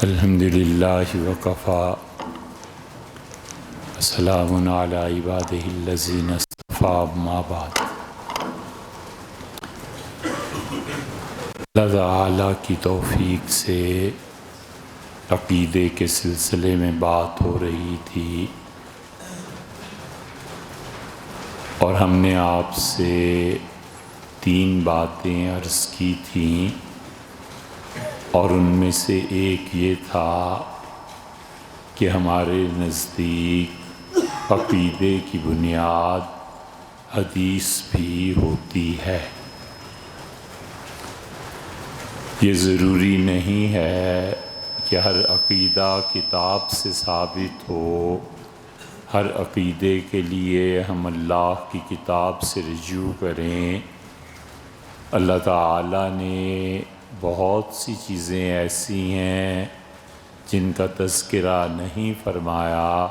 الحمدللہ وکفا وسلام علی عبادہ الذین اصطفیٰ اما بعد۔ اللہ تعالیٰ کی توفیق سے عقیدے کے سلسلے میں بات ہو رہی تھی اور ہم نے آپ سے 3 باتیں عرض کی تھیں، اور ان میں سے ایک یہ تھا کہ ہمارے نزدیک عقیدے کی بنیاد حدیث بھی ہوتی ہے۔ یہ ضروری نہیں ہے کہ ہر عقیدہ کتاب سے ثابت ہو، ہر عقیدے کے لیے ہم اللہ کی کتاب سے رجوع کریں۔ اللہ تعالیٰ نے بہت سی چیزیں ایسی ہیں جن کا تذکرہ نہیں فرمایا،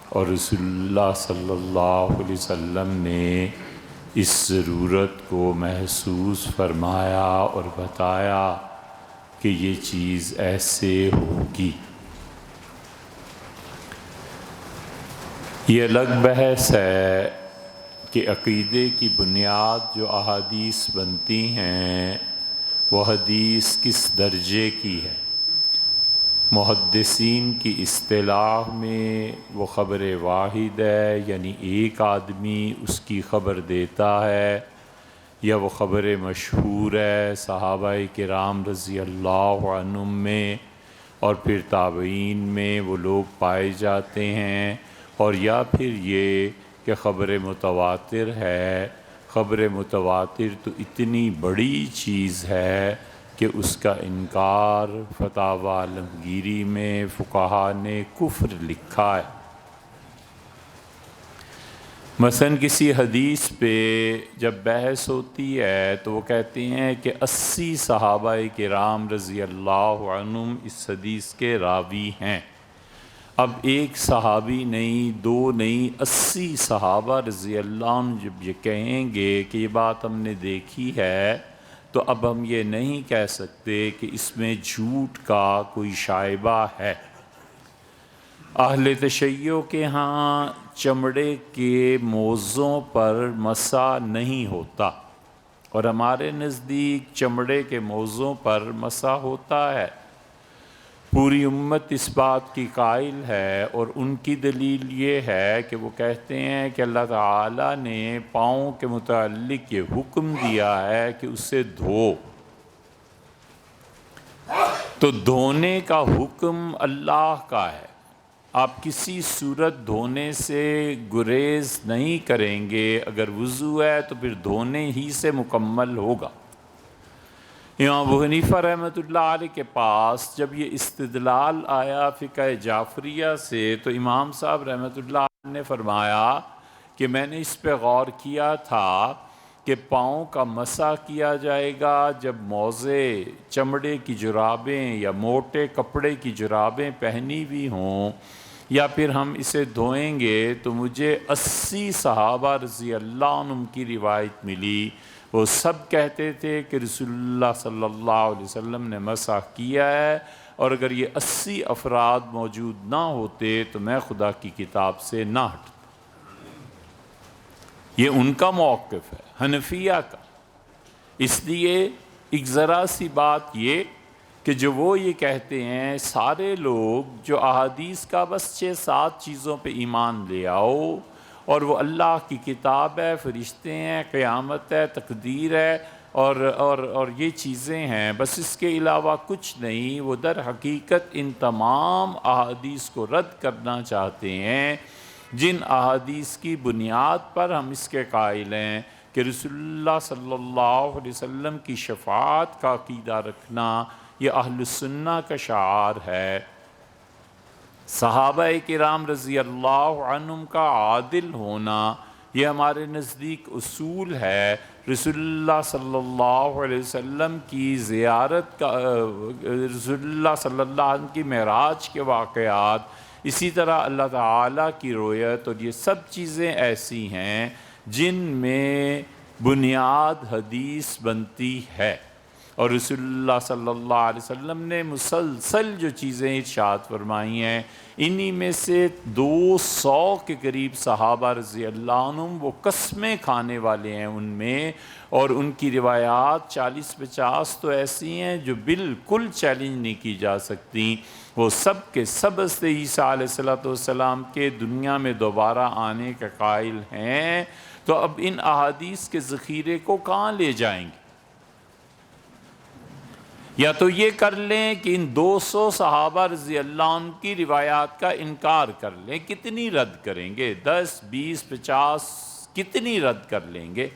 اور رسول اللہ صلی اللہ علیہ وسلم نے اس ضرورت کو محسوس فرمایا اور بتایا کہ یہ چیز ایسے ہوگی۔ یہ الگ بحث ہے کہ عقیدے کی بنیاد جو احادیث بنتی ہیں وہ حدیث کس درجے کی ہے۔ محدثین کی اصطلاح میں وہ خبر واحد ہے، یعنی ایک آدمی اس کی خبر دیتا ہے، یا وہ خبر مشہور ہے صحابہ کرام رضی اللہ عنہم میں اور پھر تابعین میں وہ لوگ پائے جاتے ہیں، اور یا پھر یہ کہ خبر متواتر ہے۔ خبر متواتر تو اتنی بڑی چیز ہے کہ اس کا انکار فتاوی عالمگیری میں فقہا نے کفر لکھا ہے۔ مثلا کسی حدیث پہ جب بحث ہوتی ہے تو وہ کہتے ہیں کہ 80 صحابہ کرام رضی اللہ عنہم اس حدیث کے راوی ہیں۔ اب ایک صحابی نہیں، 2 نہیں، 80 صحابہ رضی اللہ عنہ جب یہ کہیں گے کہ یہ بات ہم نے دیکھی ہے، تو اب ہم یہ نہیں کہہ سکتے کہ اس میں جھوٹ کا کوئی شائبہ ہے۔ اہل تشیع کے ہاں چمڑے کے موزوں پر مسح نہیں ہوتا، اور ہمارے نزدیک چمڑے کے موزوں پر مسح ہوتا ہے۔ پوری امت اس بات کی قائل ہے، اور ان کی دلیل یہ ہے کہ وہ کہتے ہیں کہ اللہ تعالیٰ نے پاؤں کے متعلق یہ حکم دیا ہے کہ اسے دھو، تو دھونے کا حکم اللہ کا ہے۔ آپ کسی صورت دھونے سے گریز نہیں کریں گے۔ اگر وضو ہے تو پھر دھونے ہی سے مکمل ہوگا۔ امام ابو حنیفہ رحمۃ اللہ علیہ کے پاس جب یہ استدلال آیا فقہ جعفریہ سے، تو امام صاحب رحمۃ اللہ علیہ نے فرمایا کہ میں نے اس پہ غور کیا تھا کہ پاؤں کا مسح کیا جائے گا جب موزے چمڑے کی جرابیں یا موٹے کپڑے کی جرابیں پہنی ہوئی ہوں، یا پھر ہم اسے دھوئیں گے، تو مجھے 80 صحابہ رضی اللہ عنہم کی روایت ملی، وہ سب کہتے تھے کہ رسول اللہ صلی اللہ علیہ وسلم نے مسح کیا ہے، اور اگر یہ 80 افراد موجود نہ ہوتے تو میں خدا کی کتاب سے نہ ہٹتا۔ یہ ان کا موقف ہے حنفیہ کا۔ اس لیے ایک ذرا سی بات یہ کہ جو وہ یہ کہتے ہیں سارے لوگ جو احادیث کا بس 6-7 چیزوں پہ ایمان لے آؤ، اور وہ اللہ کی کتاب ہے، فرشتے ہیں، قیامت ہے، تقدیر ہے، اور یہ چیزیں ہیں، بس اس کے علاوہ کچھ نہیں، وہ در حقیقت ان تمام احادیث کو رد کرنا چاہتے ہیں، جن احادیث کی بنیاد پر ہم اس کے قائل ہیں کہ رسول اللہ صلی اللہ علیہ وسلم کی شفاعت کا عقیدہ رکھنا یہ اہل السنہ کا شعار ہے۔ صحابہ کرام رضی اللہ عنہم کا عادل ہونا یہ ہمارے نزدیک اصول ہے۔ رسول اللہ صلی اللہ علیہ وسلم کی زیارت کا، رسول اللہ صلی اللہ علیہ وسلم کی معراج کے واقعات، اسی طرح اللہ تعالیٰ کی رؤیت، اور یہ سب چیزیں ایسی ہیں جن میں بنیاد حدیث بنتی ہے۔ اور رسول اللہ صلی اللہ علیہ وسلم نے مسلسل جو چیزیں ارشاد فرمائی ہیں، انہی میں سے 200 کے قریب صحابہ رضی اللہ عنہم وہ قسمیں کھانے والے ہیں ان میں، اور ان کی روایات 40-50 تو ایسی ہیں جو بالکل چیلنج نہیں کی جا سکتی۔ وہ سب کے سب حضرت عیسیٰ علیہ السلام کے دنیا میں دوبارہ آنے کا قائل ہیں۔ تو اب ان احادیث کے ذخیرے کو کہاں لے جائیں گے؟ یا تو یہ کر لیں کہ ان 200 صحابہ رضی اللہ عنہ کی روایات کا انکار کر لیں، کتنی رد کریں گے؟ 10، 20، 50 کتنی رد کر لیں گے؟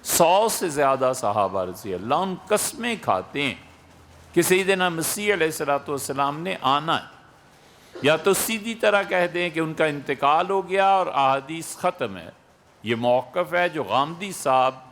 100 سے زیادہ صحابہ رضی اللہ عنہ قسمیں کھاتے ہیں کہ سیدنا مسیح علیہ السلام نے آنا ہے۔ یا تو سیدھی طرح کہہ دیں کہ ان کا انتقال ہو گیا اور احادیث ختم ہے۔ یہ موقف ہے جو غامدی صاحب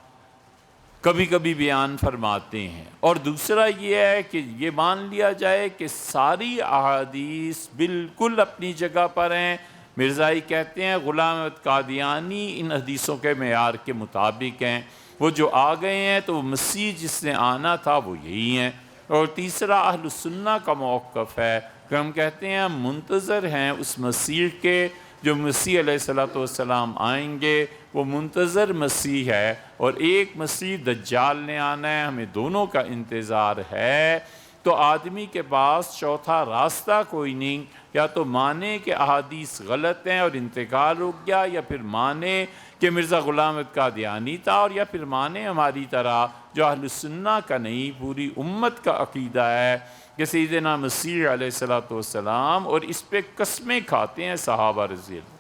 کبھی کبھی بیان فرماتے ہیں۔ اور دوسرا یہ ہے کہ یہ مان لیا جائے کہ ساری احادیث بالکل اپنی جگہ پر ہیں۔ مرزائی کہتے ہیں غلام احمد قادیانی ان حدیثوں کے معیار کے مطابق ہیں، وہ جو آ گئے ہیں تو وہ مسیح جس نے آنا تھا وہ یہی ہیں۔ اور تیسرا اہل السنہ کا موقف ہے کہ ہم کہتے ہیں ہم منتظر ہیں اس مسیح کے، جو مسیح علیہ السلام آئیں گے، وہ منتظر مسیح ہے، اور ایک مسیح دجال نے آنا ہے، ہمیں دونوں کا انتظار ہے۔ تو آدمی کے پاس چوتھا راستہ کوئی نہیں، یا تو مانے کہ احادیث غلط ہیں اور انتقال ہو گیا، یا پھر مانے کہ مرزا غلام احمد قادیانی تھا، اور یا پھر مانے ہماری طرح جو اہل السنہ کا نہیں پوری امت کا عقیدہ ہے کہ سیدنا مسیح علیہ السلام، اور اس پہ قسمیں کھاتے ہیں صحابہ رضی اللہ۔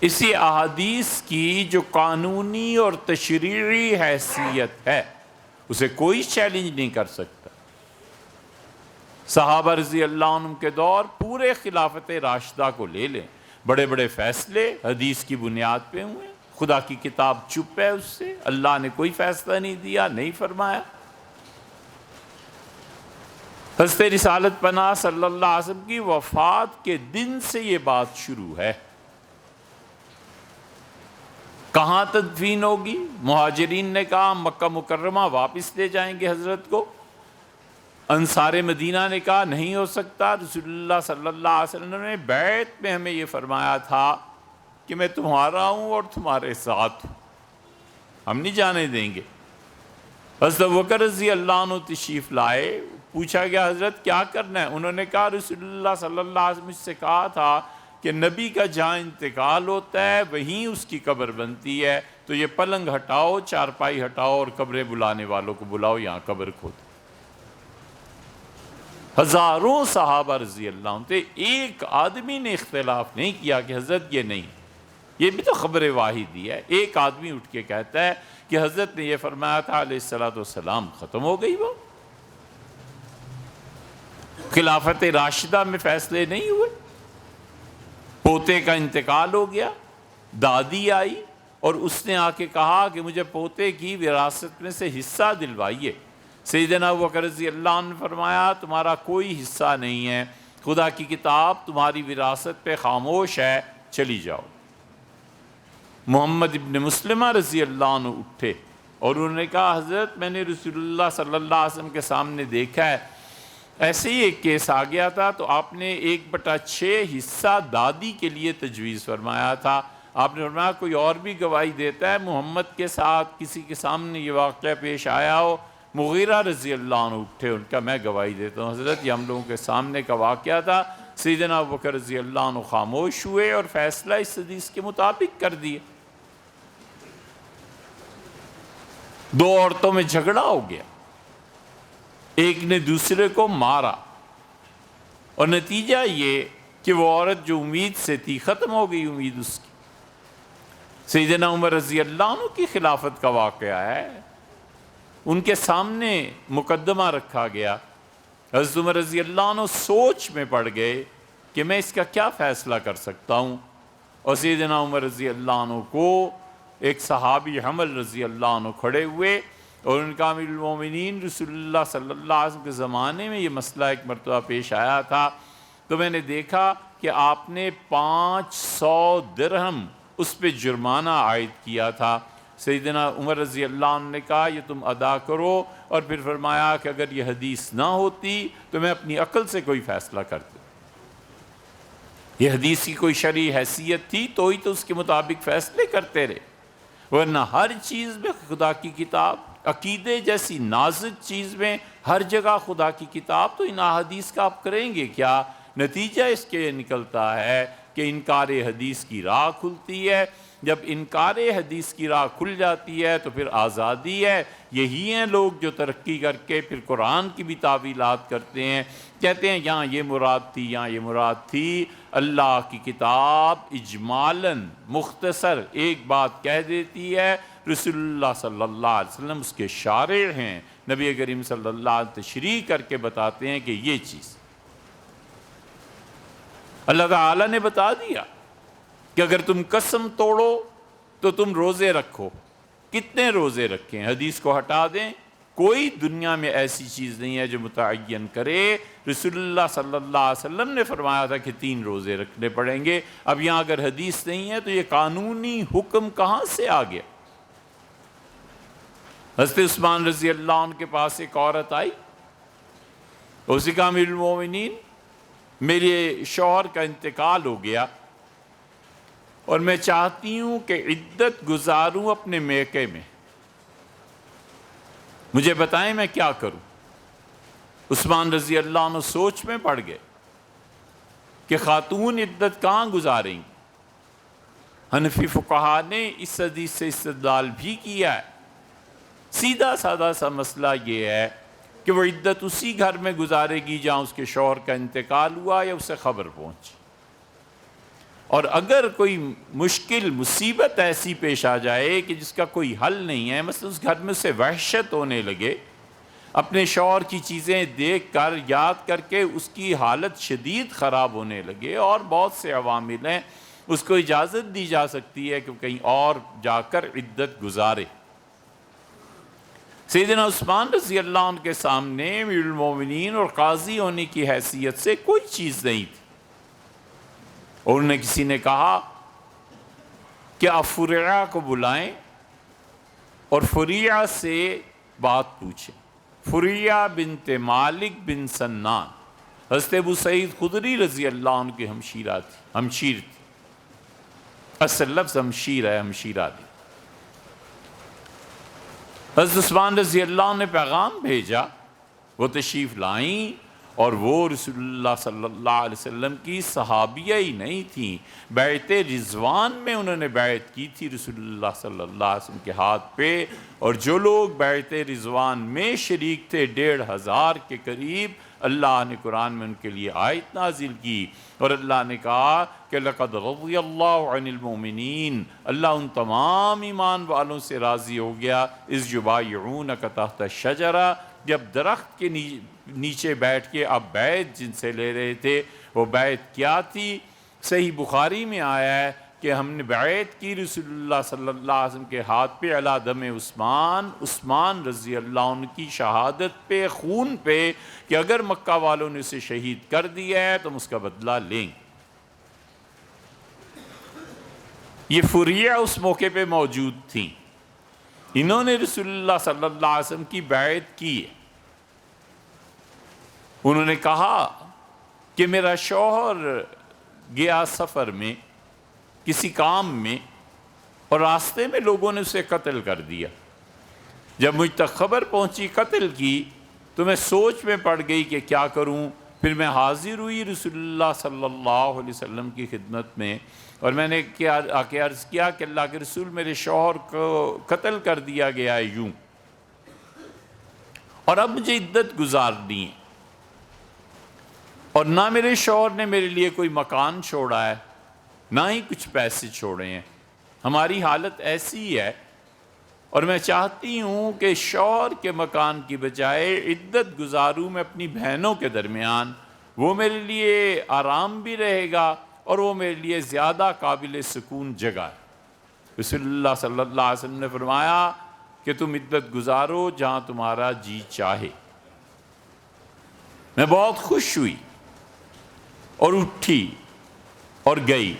اسی احادیث کی جو قانونی اور تشریعی حیثیت ہے اسے کوئی چیلنج نہیں کر سکتا۔ صحابہ رضی اللہ عنہ کے دور پورے خلافت راشدہ کو لے لیں، بڑے بڑے فیصلے حدیث کی بنیاد پہ ہوئے، خدا کی کتاب چپ ہے اس سے، اللہ نے کوئی فیصلہ نہیں دیا، نہیں فرمایا۔ حضرت رسالت پناہ صلی اللہ علیہ وسلم کی وفات کے دن سے یہ بات شروع ہے۔ کہاں تدفین ہوگی؟ مہاجرین نے کہا مکہ مکرمہ واپس لے جائیں گے حضرت کو۔ انصار مدینہ نے کہا نہیں ہو سکتا، رسول اللہ صلی اللہ علیہ وسلم نے بیعت میں ہمیں یہ فرمایا تھا کہ میں تمہارا ہوں اور تمہارے ساتھ ہوں، ہم نہیں جانے دیں گے۔ حضرت ابوبکر رضی اللہ عنہ تشریف لائے، پوچھا گیا حضرت کیا کرنا ہے؟ انہوں نے کہا رسول اللہ صلی اللہ علیہ وسلم سے کہا تھا کہ نبی کا جہاں انتقال ہوتا ہے وہیں اس کی قبر بنتی ہے، تو یہ پلنگ ہٹاؤ، چارپائی ہٹاؤ، اور قبریں بلانے والوں کو بلاؤ، یہاں قبر کھودو۔ ہزاروں صحابہ رضی اللہ عنہ تھے، ایک آدمی نے اختلاف نہیں کیا کہ حضرت یہ نہیں، یہ بھی تو خبر واحدی ہے۔ ایک آدمی اٹھ کے کہتا ہے کہ حضرت نے یہ فرمایا تھا علیہ السلام، ختم ہو گئی وہ خلافت راشدہ میں فیصلے نہیں ہوئے، پوتے کا انتقال ہو گیا، دادی آئی اور اس نے آ کے کہا کہ مجھے پوتے کی وراثت میں سے حصہ دلوائیے۔ سیدنا ابوبکر رضی اللہ عنہ نے فرمایا تمہارا کوئی حصہ نہیں ہے، خدا کی کتاب تمہاری وراثت پہ خاموش ہے، چلی جاؤ۔ محمد ابن مسلمہ رضی اللہ عنہ اٹھے اور انہوں نے کہا حضرت میں نے رسول اللہ صلی اللہ علیہ وسلم کے سامنے دیکھا ہے، ایسے ہی ایک کیس آ گیا تھا تو آپ نے 1/6 حصہ دادی کے لیے تجویز فرمایا تھا، آپ نے فرمایا کوئی اور بھی گواہی دیتا ہے محمد کے ساتھ کسی کے سامنے یہ واقعہ پیش آیا ہو؟ مغیرہ رضی اللہ عنہ اٹھے، ان کا میں گواہی دیتا ہوں حضرت یہ ہم لوگوں کے سامنے کا واقعہ تھا۔ سیدنا ابوبکر رضی اللہ عنہ خاموش ہوئے اور فیصلہ اس حدیث کے مطابق کر دیے۔ 2 عورتوں میں جھگڑا ہو گیا، ایک نے دوسرے کو مارا، اور نتیجہ یہ کہ وہ عورت جو امید سے تھی ختم ہو گئی امید اس کی۔ سیدنا عمر رضی اللہ عنہ کی خلافت کا واقعہ ہے، ان کے سامنے مقدمہ رکھا گیا، حضرت عمر رضی اللہ عنہ سوچ میں پڑ گئے کہ میں اس کا کیا فیصلہ کر سکتا ہوں، اور سیدنا عمر رضی اللہ عنہ کو ایک صحابی حمل رضی اللہ عنہ کھڑے ہوئے اور ان کا امیر المومنین رسول اللہ صلی اللہ علیہ وسلم کے زمانے میں یہ مسئلہ ایک مرتبہ پیش آیا تھا، تو میں نے دیکھا کہ آپ نے 500 درہم اس پہ جرمانہ عائد کیا تھا۔ سیدنا عمر رضی اللہ عنہ نے کہا یہ تم ادا کرو، اور پھر فرمایا کہ اگر یہ حدیث نہ ہوتی تو میں اپنی عقل سے کوئی فیصلہ کرتا۔ یہ حدیث کی کوئی شرعی حیثیت تھی تو ہی تو اس کے مطابق فیصلے کرتے رہے، ورنہ ہر چیز میں خدا کی کتاب، عقیدے جیسی نازک چیز میں ہر جگہ خدا کی کتاب، تو ان احادیث کا آپ کریں گے کیا؟ نتیجہ اس کے نکلتا ہے کہ انکار حدیث کی راہ کھلتی ہے۔ جب انکار حدیث کی راہ کھل جاتی ہے تو پھر آزادی ہے۔ یہی ہیں لوگ جو ترقی کر کے پھر قرآن کی بھی تعویلات کرتے ہیں، کہتے ہیں یہاں یہ مراد تھی، یہاں یہ مراد تھی۔ اللہ کی کتاب اجمالاً مختصر ایک بات کہہ دیتی ہے، رسول اللہ صلی اللہ علیہ وسلم اس کے شارع ہیں، نبی کریم صلی اللہ علیہ وسلم تشریح کر کے بتاتے ہیں کہ یہ چیز اللہ تعالیٰ نے بتا دیا کہ اگر تم قسم توڑو تو تم روزے رکھو۔ کتنے روزے رکھیں؟ حدیث کو ہٹا دیں، کوئی دنیا میں ایسی چیز نہیں ہے جو متعین کرے۔ رسول اللہ صلی اللہ علیہ وسلم نے فرمایا تھا کہ 3 روزے رکھنے پڑیں گے۔ اب یہاں اگر حدیث نہیں ہے تو یہ قانونی حکم کہاں سے آ گیا؟ حضرت عثمان رضی اللہ عنہ کے پاس ایک عورت آئی، اسی کا امیر المومنین میرے شوہر کا انتقال ہو گیا اور میں چاہتی ہوں کہ عدت گزاروں اپنے میکے میں، مجھے بتائیں میں کیا کروں؟ عثمان رضی اللہ عنہ سوچ میں پڑ گئے کہ خاتون عدت کہاں گزاریں گی۔ حنفی فقہا نے اس حدیث سے استدلال بھی کیا ہے۔ سیدھا سادہ سا مسئلہ یہ ہے کہ وہ عدت اسی گھر میں گزارے گی جہاں اس کے شوہر کا انتقال ہوا یا اسے خبر پہنچی، اور اگر کوئی مشکل مصیبت ایسی پیش آ جائے کہ جس کا کوئی حل نہیں ہے، مثلا اس گھر میں اسے وحشت ہونے لگے، اپنے شوہر کی چیزیں دیکھ کر یاد کر کے اس کی حالت شدید خراب ہونے لگے، اور بہت سے عوامل ہیں، اس کو اجازت دی جا سکتی ہے کہ کہیں اور جا کر عدت گزارے۔ سیدنا عثمان رضی اللہ عنہ کے سامنے امیر المومنین اور قاضی ہونے کی حیثیت سے کوئی چیز نہیں تھی، اور انہوں نے کسی نے کہا کہ آپ فریعہ کو بلائیں اور فریعہ سے بات پوچھیں۔ فریعہ بنت مالک بن سنان حضرت ابو سعید خدری رضی اللہ عنہ کی ہمشیر تھی، اصل لفظ ہمشیر ہے، ہمشیرہ تھی۔ حضرت عثمان رضی اللہ عنہ نے پیغام بھیجا، وہ تشریف لائیں، اور وہ رسول اللہ صلی اللہ علیہ وسلم کی صحابیہ ہی نہیں تھیں، بیعت رضوان میں انہوں نے بیعت کی تھی رسول اللہ صلی اللہ علیہ وسلم کے ہاتھ پہ، اور جو لوگ بیعت رضوان میں شریک تھے 1500 کے قریب، اللہ نے قرآن میں ان کے لیے آیت نازل کی، اور اللہ نے کہا کہ لَقَدْ رَضِيَ اللَّهُ عَنِ الْمُؤْمِنِينَ، اللہ ان تمام ایمان والوں سے راضی ہو گیا، اِذْ يُبَايِعُونَكَ تَحْتَ الشَّجَرَةِ، جب درخت کے نیچے بیٹھ کے آپ بیعت جن سے لے رہے تھے، وہ بیعت کیا تھی؟ صحیح بخاری میں آیا ہے کہ ہم نے بیعت کی رسول اللہ صلی اللہ علیہ وسلم کے ہاتھ پہ علی دم عثمان رضی اللہ عنہ کی شہادت پہ، خون پہ، کہ اگر مکہ والوں نے اسے شہید کر دیا ہے تو ہم اس کا بدلہ لیں گے۔ یہ فریعہ اس موقع پہ موجود تھیں، انہوں نے رسول اللہ صلی اللہ علیہ وسلم کی بیعت کی ہے۔ انہوں نے کہا کہ میرا شوہر گیا سفر میں کسی کام میں، اور راستے میں لوگوں نے اسے قتل کر دیا۔ جب مجھ تک خبر پہنچی قتل کی تو میں سوچ میں پڑ گئی کہ کیا کروں۔ پھر میں حاضر ہوئی رسول اللہ صلی اللہ علیہ وسلم کی خدمت میں، اور میں نے آ کے عرض کیا کہ اللہ کے رسول میرے شوہر کو قتل کر دیا گیا ہے یوں، اور اب مجھے عدت گزارنی ہے، اور نہ میرے شوہر نے میرے لیے کوئی مکان چھوڑا ہے، نہ ہی کچھ پیسے چھوڑے ہیں، ہماری حالت ایسی ہے، اور میں چاہتی ہوں کہ شوہر کے مکان کی بجائے عدت گزاروں میں اپنی بہنوں کے درمیان، وہ میرے لیے آرام بھی رہے گا اور وہ میرے لیے زیادہ قابل سکون جگہ ہے۔ رسول اللہ صلی اللہ علیہ وسلم نے فرمایا کہ تم عدت گزارو جہاں تمہارا جی چاہے۔ میں بہت خوش ہوئی اور اٹھی اور گئی،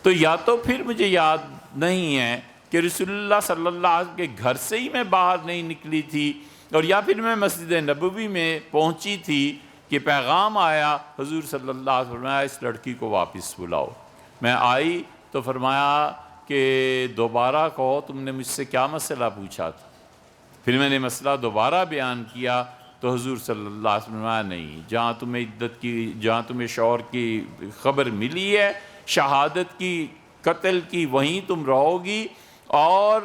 تو یا تو پھر مجھے یاد نہیں ہے کہ رسول اللہ صلی اللہ علیہ وسلم کے گھر سے ہی میں باہر نہیں نکلی تھی، اور یا پھر میں مسجد نبوی میں پہنچی تھی کہ پیغام آیا حضور صلی اللہ علیہ وسلم فرمایا اس لڑکی کو واپس بلاؤ۔ میں آئی تو فرمایا کہ دوبارہ کہو تم نے مجھ سے کیا مسئلہ پوچھا تھا۔ پھر میں نے مسئلہ دوبارہ بیان کیا تو حضور صلی اللہ علیہ وسلم فرمایا نہیں، جہاں تمہیں عدت کی، جہاں تمہیں شوہر کی خبر ملی ہے، شہادت کی، قتل کی، وہیں تم رہو گی، اور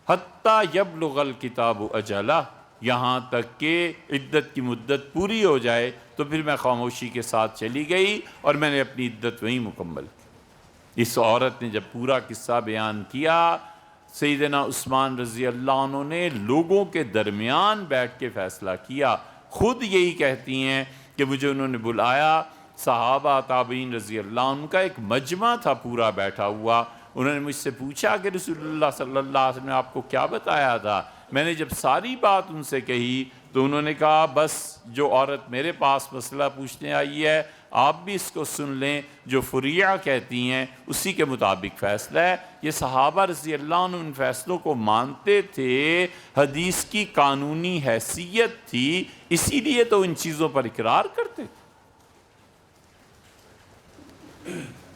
حتیٰ یبلغ الکتاب اجلہ، یہاں تک کہ عدت کی مدت پوری ہو جائے۔ تو پھر میں خاموشی کے ساتھ چلی گئی اور میں نے اپنی عدت وہیں مکمل کی۔ اس عورت نے جب پورا قصہ بیان کیا، سیدنا عثمان رضی اللہ عنہ نے لوگوں کے درمیان بیٹھ کے فیصلہ کیا۔ خود یہی کہتی ہیں کہ مجھے انہوں نے بلایا، صحابہ تابعین رضی اللہ عنہ کا ایک مجمع تھا پورا بیٹھا ہوا، انہوں نے مجھ سے پوچھا کہ رسول اللہ صلی اللہ علیہ وسلم نے آپ کو کیا بتایا تھا؟ میں نے جب ساری بات ان سے کہی تو انہوں نے کہا بس جو عورت میرے پاس مسئلہ پوچھنے آئی ہے آپ بھی اس کو سن لیں، جو فریہ کہتی ہیں اسی کے مطابق فیصلہ ہے۔ یہ صحابہ رضی اللہ عنہ ان فیصلوں کو مانتے تھے، حدیث کی قانونی حیثیت تھی، اسی لیے تو ان چیزوں پر اقرار کرتے تھے۔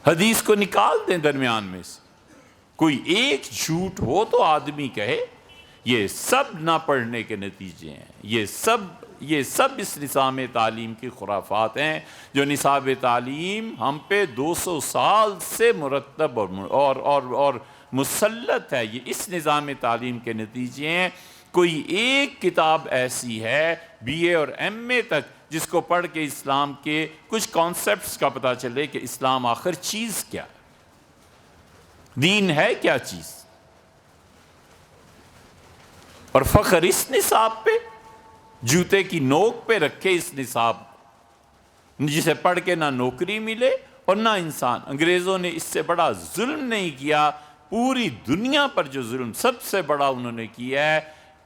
حدیث کو نکال دیں درمیان میں سے، کوئی ایک جھوٹ ہو تو آدمی کہے۔ یہ سب نہ پڑھنے کے نتیجے ہیں، یہ سب اس نظام تعلیم کی خرافات ہیں جو نصاب تعلیم ہم پہ 200 سال سے مرتب اور مسلط ہے، یہ اس نظام تعلیم کے نتیجے ہیں۔ کوئی ایک کتاب ایسی ہے بی اے اور ایم اے تک جس کو پڑھ کے اسلام کے کچھ کانسیپٹس کا پتہ چلے کہ اسلام آخر چیز کیا ہے، دین ہے کیا چیز، اور فخر اس نصاب پہ، جوتے کی نوک پہ رکھے اس نصاب جسے پڑھ کے نہ نوکری ملے اور نہ انسان۔ انگریزوں نے اس سے بڑا ظلم نہیں کیا، پوری دنیا پر جو ظلم سب سے بڑا انہوں نے کیا ہے،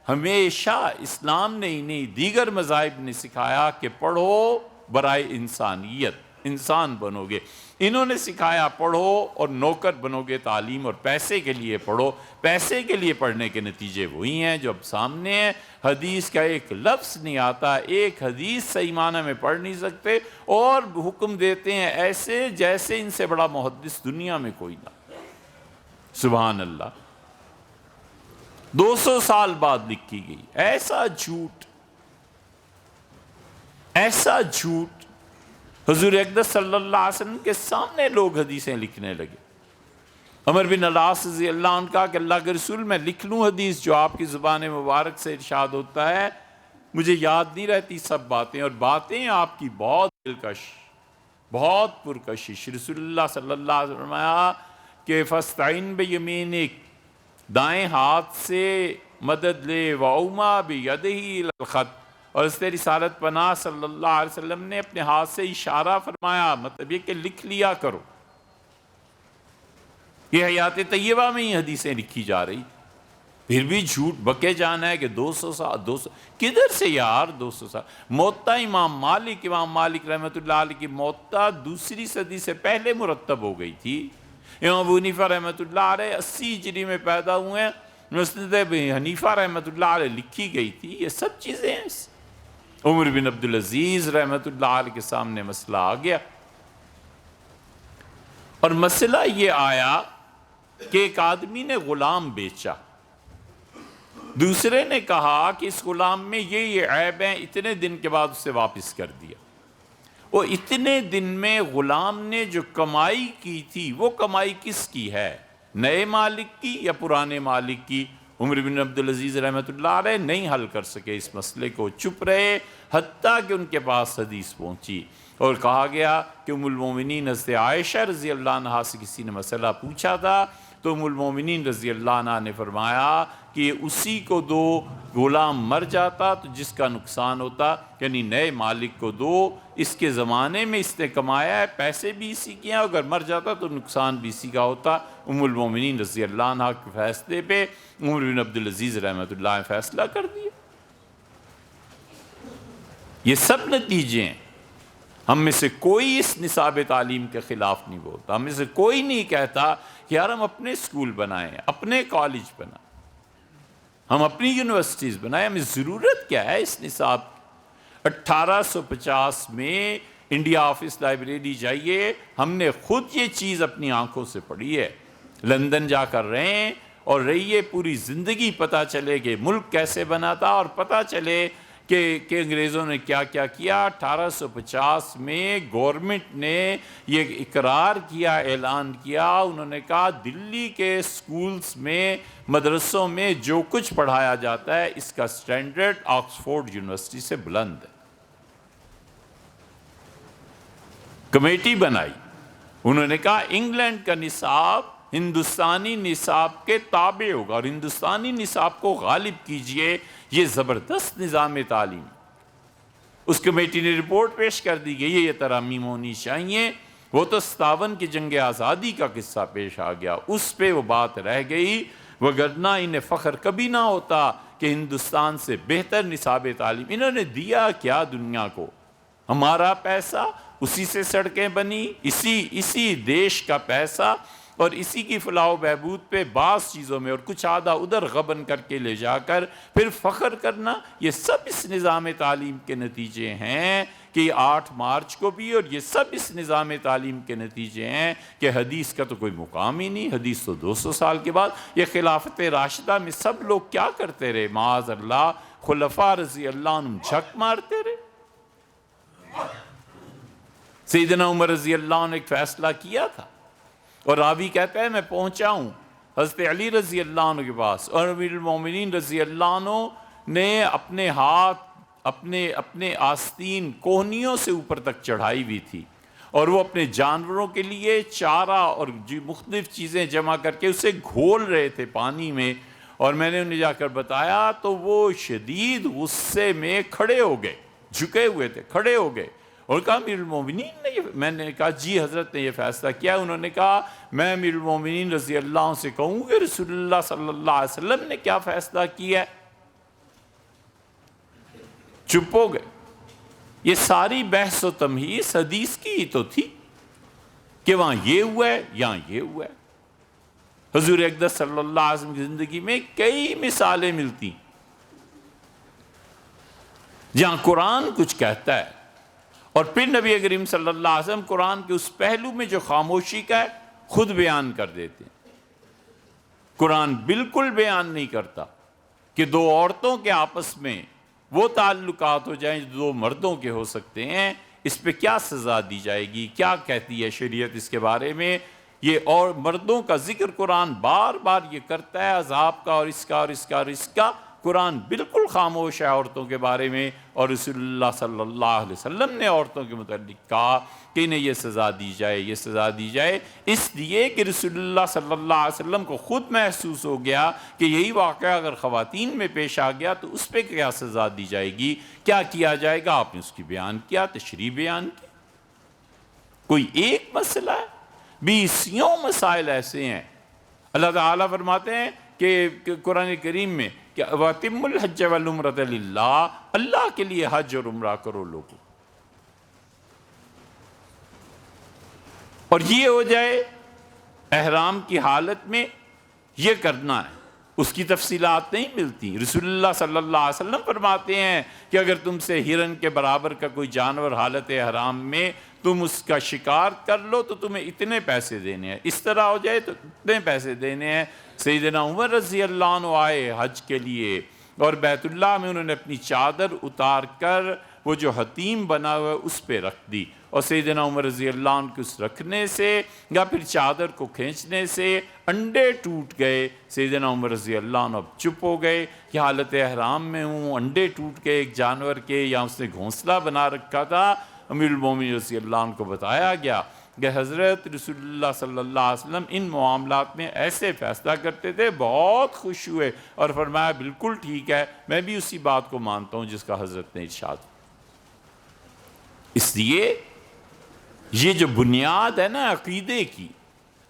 ہمیشہ اسلام نے ہی نہیں دیگر مذاہب نے سکھایا کہ پڑھو برائے انسانیت، انسان بنو گے۔ انہوں نے سکھایا پڑھو اور نوکر بنو گے تعلیم، اور پیسے کے لیے پڑھو، پیسے کے لیے پڑھنے کے نتیجے وہی ہیں جو اب سامنے ہیں۔ حدیث کا ایک لفظ نہیں آتا، ایک حدیث صحیح معنی میں پڑھ نہیں سکتے، اور حکم دیتے ہیں ایسے جیسے ان سے بڑا محدث دنیا میں کوئی نہ۔ سبحان اللہ، 200 سال بعد لکھی گئی ایسا جھوٹ، ایسا جھوٹ۔ حضور اقدس صلی اللہ علیہ وسلم کے سامنے لوگ حدیثیں لکھنے لگے۔ عمر بن العاص رضی اللہ عنہ کہا کہ اللہ کے رسول میں لکھ لوں حدیث جو آپ کی زبان مبارک سے ارشاد ہوتا ہے، مجھے یاد نہیں رہتی سب باتیں، اور باتیں آپ کی بہت دلکش، بہت پرکشش۔ رسول اللہ صلی اللہ علیہ وسلم فرمایا کہ فَاسْتَعِنْ بِيَمِينِكَ، دائیں ہاتھ سے مدد لے، وَأَوْمَا بِيَدِهِ إِلَى الْخَطِّ، اور حضرت رسالت پناہ صلی اللہ علیہ وسلم نے اپنے ہاتھ سے اشارہ فرمایا، مطلب یہ کہ لکھ لیا کرو۔ یہ حیات طیبہ میں ہی حدیثیں لکھی جا رہی، پھر بھی جھوٹ بکے جانا ہے کہ 200 سال، 200 کدھر سے یار 200 سال۔ موطا امام مالک رحمۃ اللہ علیہ کی موطا 2 صدی سے پہلے مرتب ہو گئی تھی۔ امام ابو حنیفہ رحمۃ اللہ علیہ 80 ہجری میں پیدا ہوئے ہیں، مسند ابی حنیفہ رحمۃ اللہ علیہ لکھی گئی تھی۔ یہ سب چیزیں ہیں۔ عمر بن عبدالعزیز رحمۃ اللہ علیہ کے سامنے مسئلہ آ گیا، اور مسئلہ یہ آیا کہ ایک آدمی نے غلام بیچا، دوسرے نے کہا کہ اس غلام میں یہ عیب ہیں، اتنے دن کے بعد اسے واپس کر دیا۔ وہ اتنے دن میں غلام نے جو کمائی کی تھی وہ کمائی کس کی ہے، نئے مالک کی یا پرانے مالک کی؟ عمر بن عبدالعزیز رحمۃ اللہ علیہ نہیں حل کر سکے اس مسئلے کو، چپ رہے، حتیٰ کہ ان کے پاس حدیث پہنچی اور کہا گیا کہ ام المومنین حضرت عائشہ رضی اللہ عنہا سے کسی نے مسئلہ پوچھا تھا، تو ام المومنین رضی اللہ عنہ نے فرمایا کہ اسی کو دو، غلام مر جاتا تو جس کا نقصان ہوتا، یعنی نئے مالک کو دو، اس کے زمانے میں اس نے کمایا ہے، پیسے بھی اسی کے ہیں، اگر مر جاتا تو نقصان بھی اسی کا ہوتا۔ ام المومنین رضی اللہ عنہ کے فیصلے پہ عمر بن عبدالعزیز رحمۃ اللہ نے فیصلہ کر دیا۔ یہ سب نتیجے ہیں۔ ہم میں سے کوئی اس نصاب تعلیم کے خلاف نہیں بولتا، ہم میں سے کوئی نہیں کہتا کہ یار ہم اپنے اسکول بنائیں، اپنے کالج بنائیں، ہم اپنی یونیورسٹیز بنائیں، ہمیں ضرورت کیا ہے اس نصاب کی؟ 1850 میں انڈیا آفس لائبریری جائیے، ہم نے خود یہ چیز اپنی آنکھوں سے پڑھی ہے، لندن جا کر رہیں اور رہیے، پوری زندگی پتہ چلے کہ ملک کیسے بنا تھا، اور پتہ چلے کہ انگریزوں نے کیا کیا کیا۔ 1850 میں گورنمنٹ نے یہ اقرار کیا، اعلان کیا، انہوں نے کہا دلی کے سکولز میں، مدرسوں میں جو کچھ پڑھایا جاتا ہے اس کا سٹینڈرڈ آکسفورڈ یونیورسٹی سے بلند ہے۔ کمیٹی بنائی، انہوں نے کہا انگلینڈ کا نصاب ہندوستانی نصاب کے تابع ہوگا، اور ہندوستانی نصاب کو غالب کیجئے، یہ زبردست نظام تعلیم۔ اس کمیٹی نے رپورٹ پیش کر دی گئی، یہ ترامیم ہونی چاہیے۔ وہ تو 57 کی جنگ آزادی کا قصہ پیش آ گیا، اس پہ وہ بات رہ گئی، وگرنہ انہیں فخر کبھی نہ ہوتا کہ ہندوستان سے بہتر نصاب تعلیم۔ انہوں نے دیا کیا دنیا کو؟ ہمارا پیسہ، اسی سے سڑکیں بنی، اسی دیش کا پیسہ، اور اسی کی فلاح و بہبود پہ بعض چیزوں میں، اور کچھ آدھا ادھر غبن کر کے لے جا کر پھر فخر کرنا، یہ سب اس نظام تعلیم کے نتیجے ہیں کہ یہ 8 مارچ کو بھی، اور یہ سب اس نظام تعلیم کے نتیجے ہیں کہ حدیث کا تو کوئی مقام ہی نہیں، حدیث تو 200 سال کے بعد۔ یہ خلافت راشدہ میں سب لوگ کیا کرتے رہے؟ معاذ اللہ، خلفاء رضی اللہ عنہم جھک مارتے رہے۔ سیدنا عمر رضی اللہ عنہ نے ایک فیصلہ کیا تھا، اور راوی کہتا ہے میں پہنچا ہوں حضرت علی رضی اللہ عنہ کے پاس، اور امیر المومنین رضی اللہ عنہ نے اپنے ہاتھ اپنے آستین کوہنیوں سے اوپر تک چڑھائی ہوئی تھی، اور وہ اپنے جانوروں کے لیے چارہ اور مختلف چیزیں جمع کر کے اسے گھول رہے تھے پانی میں، اور میں نے انہیں جا کر بتایا تو وہ شدید غصے میں کھڑے ہو گئے، جھکے ہوئے تھے، کھڑے ہو گئے، اور کہا امیر المومنین نے میں نے کہا جی حضرت نے یہ فیصلہ کیا۔ انہوں نے کہا میں امیر المومنین رضی اللہ عنہ سے کہوں کہ رسول اللہ صلی اللہ علیہ وسلم نے کیا فیصلہ کیا ہے؟ چپ ہو گئے۔ یہ ساری بحث و تمہیز حدیث کی ہی تو تھی کہ وہاں یہ ہوا ہے، یہاں یہ ہوا ہے۔ حضور اقدس صلی اللہ علیہ وسلم کی زندگی میں کئی مثالیں ملتی جہاں قرآن کچھ کہتا ہے، اور پھر نبی کریم صلی اللہ علیہ وسلم قرآن کے اس پہلو میں جو خاموشی کا ہے خود بیان کر دیتے ہیں۔ قرآن بالکل بیان نہیں کرتا کہ 2 عورتوں کے آپس میں وہ تعلقات ہو جائیں جو 2 مردوں کے ہو سکتے ہیں، اس پہ کیا سزا دی جائے گی، کیا کہتی ہے شریعت اس کے بارے میں۔ یہ اور مردوں کا ذکر قرآن بار بار یہ کرتا ہے، عذاب کا اور اس کا اور اس کا اور اس کا۔ قرآن بالکل خاموش ہے عورتوں کے بارے میں، اور رسول اللہ صلی اللہ علیہ وسلم نے عورتوں کے متعلق کہا کہ انہیں یہ سزا دی جائے، یہ سزا دی جائے، اس لیے کہ رسول اللہ صلی اللہ علیہ وسلم کو خود محسوس ہو گیا کہ یہی واقعہ اگر خواتین میں پیش آ گیا تو اس پہ کیا سزا دی جائے گی، کیا کیا جائے گا۔ آپ نے اس کی بیان کیا، تشریح بیان کی۔ کوئی ایک مسئلہ ہے، 20 مسائل ایسے ہیں۔ اللہ تعالیٰ فرماتے ہیں کہ قرآن کریم میں کہ وَأَتِمُّ الْحَجَّ وَالْعُمْرَةَ لِلَّهِ، اللہ کے لیے حج اور عمرہ کرو لوگوں، اور یہ ہو جائے احرام کی حالت میں یہ کرنا ہے۔ اس کی تفصیلات نہیں ملتی۔ رسول اللہ صلی اللہ علیہ وسلم فرماتے ہیں کہ اگر تم سے ہرن کے برابر کا کوئی جانور حالت احرام میں تم اس کا شکار کر لو تو تمہیں اتنے پیسے دینے ہیں، اس طرح ہو جائے تو اتنے پیسے دینے ہیں۔ سیدنا عمر رضی اللہ عنہ آئے حج کے لیے، اور بیت اللہ میں انہوں نے اپنی چادر اتار کر وہ جو حتیم بنا ہوا ہے اس پہ رکھ دی، اور سیدنا عمر رضی اللہ عنہ کے اس رکھنے سے یا پھر چادر کو کھینچنے سے انڈے ٹوٹ گئے۔ سیدنا عمر رضی اللہ عنہ اب چپ ہو گئے کہ حالت احرام میں ہوں، انڈے ٹوٹ گئے ایک جانور کے، یا اس نے گھونسلہ بنا رکھا تھا۔ امیر المومنین رضی اللہ عنہ کو بتایا گیا کہ حضرت رسول اللہ صلی اللہ علیہ وسلم ان معاملات میں ایسے فیصلہ کرتے تھے، بہت خوش ہوئے اور فرمایا بالکل ٹھیک ہے، میں بھی اسی بات کو مانتا ہوں جس کا حضرت نے ارشاد۔ اس لیے یہ جو بنیاد ہے نا عقیدے کی،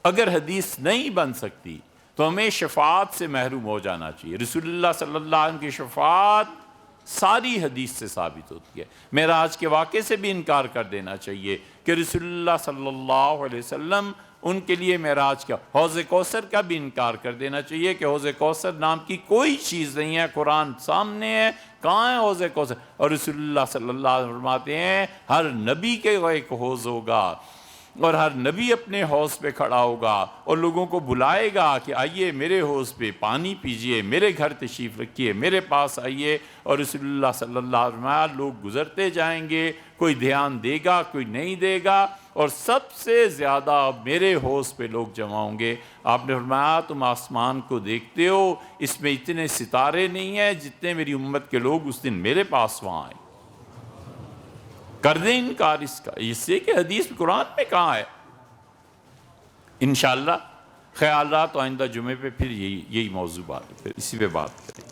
اگر حدیث نہیں بن سکتی تو ہمیں شفاعت سے محروم ہو جانا چاہیے۔ رسول اللہ صلی اللہ علیہ وسلم کی شفاعت ساری حدیث سے ثابت ہوتی ہے۔ معراج کے واقعے سے بھی انکار کر دینا چاہیے کہ رسول اللہ صلی اللہ علیہ وسلم ان کے لیے معراج کا، حوض کوثر کا بھی انکار کر دینا چاہیے کہ حوض کوثر نام کی کوئی چیز نہیں ہے، قرآن سامنے ہے، کہاں ہے حوض کوثر؟ اور رسول اللہ صلی اللہ علیہ وسلم فرماتے ہیں ہر نبی کے ایک حوض ہوگا، اور ہر نبی اپنے حوض پہ کھڑا ہوگا اور لوگوں کو بلائے گا کہ آئیے میرے حوض پہ پانی پیجئے، میرے گھر تشریف رکھیے، میرے پاس آئیے۔ اور رسول اللہ صلی اللہ علیہ وسلم لوگ گزرتے جائیں گے، کوئی دھیان دے گا کوئی نہیں دے گا، اور سب سے زیادہ میرے حوض پہ لوگ جمع ہوں گے۔ آپ نے فرمایا تم آسمان کو دیکھتے ہو، اس میں اتنے ستارے نہیں ہیں جتنے میری امت کے لوگ اس دن میرے پاس وہاں آئیں۔ کر دیں انکار اس کا، اس سے کہ حدیث قرآن میں کہاں ہے۔ انشاءاللہ خیالات آئندہ جمعے پہ پھر یہی موضوع بات، پھر اسی پہ بات کریں۔